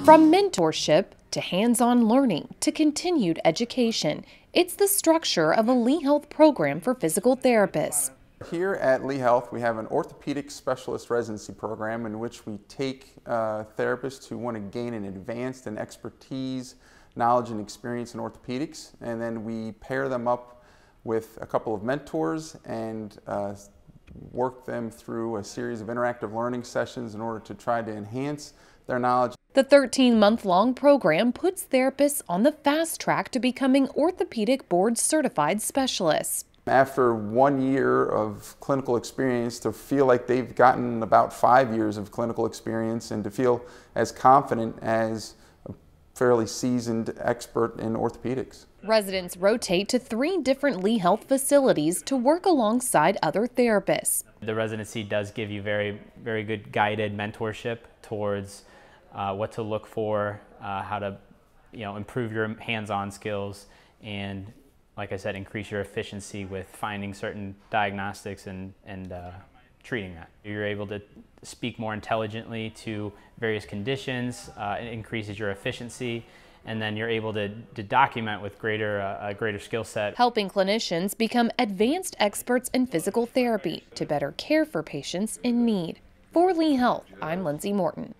From mentorship to hands-on learning to continued education, it's the structure of a Lee Health program for physical therapists. Here at Lee Health, we have an orthopedic specialist residency program in which we take therapists who want to gain an advanced and expertise, knowledge and experience in orthopedics, and then we pair them up with a couple of mentors and work them through a series of interactive learning sessions in order to try to enhance their knowledge. The 13-month-long program puts therapists on the fast track to becoming orthopedic board-certified specialists. After 1 year of clinical experience, to feel like they've gotten about 5 years of clinical experience and to feel as confident as a fairly seasoned expert in orthopedics. Residents rotate to 3 different Lee Health facilities to work alongside other therapists. The residency does give you very good guided mentorship towards what to look for, how to improve your hands-on skills, and like I said, increase your efficiency with finding certain diagnostics and treating that. You're able to speak more intelligently to various conditions, it increases your efficiency, and then you're able to document with a greater skill set. Helping clinicians become advanced experts in physical therapy to better care for patients in need. For Lee Health, I'm Lindsay Morton.